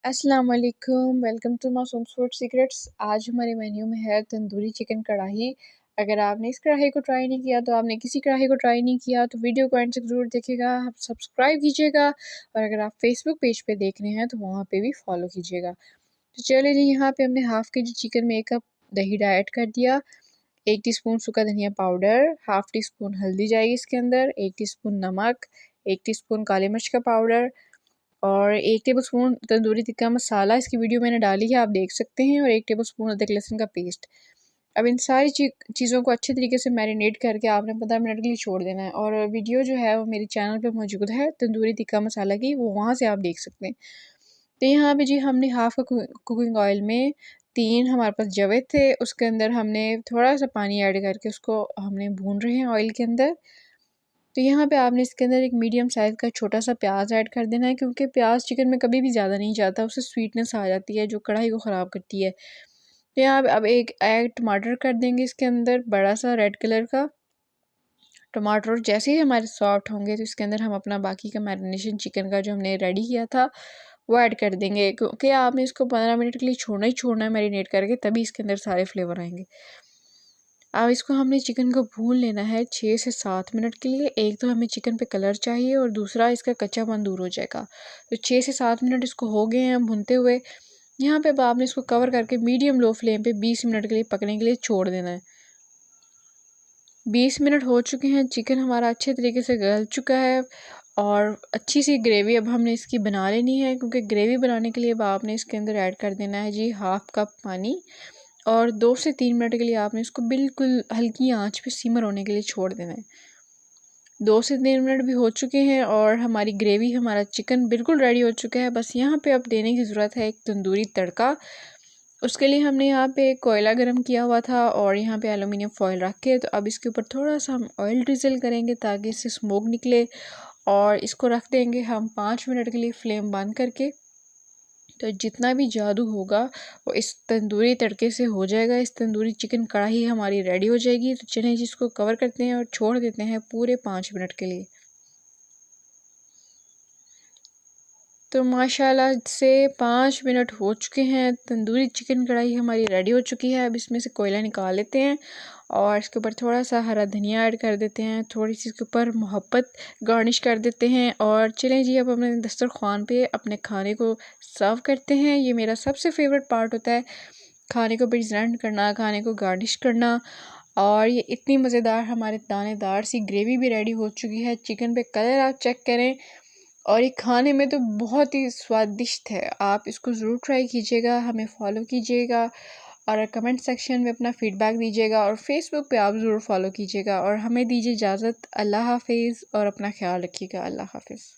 अस्सलाम वालेकुम, welcome to मासूम्स food secrets. आज हमारे मेन्यू में है तंदूरी चिकन कढ़ाई। अगर आपने इस कढ़ाई को ट्राई नहीं किया तो आपने किसी कढ़ाई को ट्राई नहीं किया तो वीडियो को एंड तक ज़रूर देखिएगा, सब्सक्राइब कीजिएगा और अगर आप फेसबुक पेज पे देख रहे हैं तो वहाँ पे भी फॉलो कीजिएगा। तो चलिए जी, यहाँ पे हमने हाफ़ के जी चिकन में 1 कप दही ऐड कर दिया, 1 टीस्पून सूखा धनिया पाउडर, हाफ़ टी स्पून हल्दी जाएगी इसके अंदर, 1 टीस्पून नमक, 1 टीस्पून काली मिर्च का पाउडर और 1 टेबलस्पून तंदूरी टिक्का मसाला। इसकी वीडियो मैंने डाली है, आप देख सकते हैं। और 1 टेबलस्पून अदरक लहसुन का पेस्ट। अब इन सारी चीज़ों को अच्छे तरीके से मैरिनेट करके आपने 15 मिनट के लिए छोड़ देना है। और वीडियो जो है वो मेरे चैनल पे मौजूद है तंदूरी टिक्का मसाला की, वो वहाँ से आप देख सकते हैं। तो यहाँ पे जी हमने हाफ़ कुकिंग ऑयल में 3 हमारे पास जवे थे, उसके अंदर हमने थोड़ा सा पानी ऐड करके उसको हमने भून रहे हैं ऑयल के अंदर। तो यहाँ पे आपने इसके अंदर एक मीडियम साइज़ का छोटा सा प्याज ऐड कर देना है, क्योंकि प्याज चिकन में कभी भी ज़्यादा नहीं जाता, उससे स्वीटनेस आ जाती है जो कढ़ाई को ख़राब करती है। तो यहाँ पे अब एक टमाटर कर देंगे इसके अंदर, बड़ा सा रेड कलर का टमाटर। जैसे ही हमारे सॉफ्ट होंगे तो इसके अंदर हम अपना बाकी का मैरिनेशन चिकन का जो हमने रेडी किया था वो ऐड कर देंगे, क्योंकि आपने इसको 15 मिनट के लिए छोड़ना ही छोड़ना है मैरिनेट करके, तभी इसके अंदर सारे फ्लेवर आएंगे। अब इसको हमने चिकन को भून लेना है 6 से 7 मिनट के लिए। एक तो हमें चिकन पे कलर चाहिए और दूसरा इसका कच्चापन दूर हो जाएगा। तो 6 से 7 मिनट इसको हो गए हैं भूनते हुए। यहाँ पे अब आपने इसको कवर करके मीडियम लो फ्लेम पे 20 मिनट के लिए पकने के लिए छोड़ देना है। 20 मिनट हो चुके हैं, चिकन हमारा अच्छे तरीके से गल चुका है और अच्छी सी ग्रेवी अब हमने इसकी बना लेनी है, क्योंकि ग्रेवी बनाने के लिए अब आपने इसके अंदर ऐड कर देना है जी हाफ़ कप पानी। और 2 से 3 मिनट के लिए आपने इसको बिल्कुल हल्की आंच पे सिमर होने के लिए छोड़ देना है। 2 से 3 मिनट भी हो चुके हैं और हमारी ग्रेवी, हमारा चिकन बिल्कुल रेडी हो चुका है। बस यहाँ पे अब देने की ज़रूरत है एक तंदूरी तड़का। उसके लिए हमने यहाँ पे कोयला गरम किया हुआ था और यहाँ पे एलुमिनियम फॉयल रख के, तो अब इसके ऊपर थोड़ा सा हम ऑयल ड्रिजल करेंगे ताकि इससे स्मोक निकले। और इसको रख देंगे हम 5 मिनट के लिए फ्लेम बंद करके। तो जितना भी जादू होगा वो इस तंदूरी तड़के से हो जाएगा। इस तंदूरी चिकन कढ़ाई हमारी रेडी हो जाएगी। तो चलिए जिसको कवर करते हैं और छोड़ देते हैं पूरे 5 मिनट के लिए। तो माशाल्लाह से 5 मिनट हो चुके हैं, तंदूरी चिकन कढ़ाई हमारी रेडी हो चुकी है। अब इसमें से कोयला निकाल लेते हैं और इसके ऊपर थोड़ा सा हरा धनिया ऐड कर देते हैं, थोड़ी सी इसके ऊपर मोहब्बत गार्निश कर देते हैं। और चलें जी, अब अपने दस्तरख़्वान पे अपने खाने को सर्व करते हैं। ये मेरा सबसे फेवरेट पार्ट होता है, खाने को प्रेजेंट करना, खाने को गार्निश करना। और ये इतनी मज़ेदार हमारे दानेदार सी ग्रेवी भी रेडी हो चुकी है। चिकन पे कलर आप चेक करें और ये खाने में तो बहुत ही स्वादिष्ट है। आप इसको ज़रूर ट्राई कीजिएगा, हमें फॉलो कीजिएगा और कमेंट सेक्शन में अपना फ़ीडबैक दीजिएगा और फेसबुक पे आप ज़रूर फॉलो कीजिएगा। और हमें दीजिए इजाज़त। अल्लाह हाफ़िज़ और अपना ख्याल रखिएगा। अल्लाह हाफ़िज़।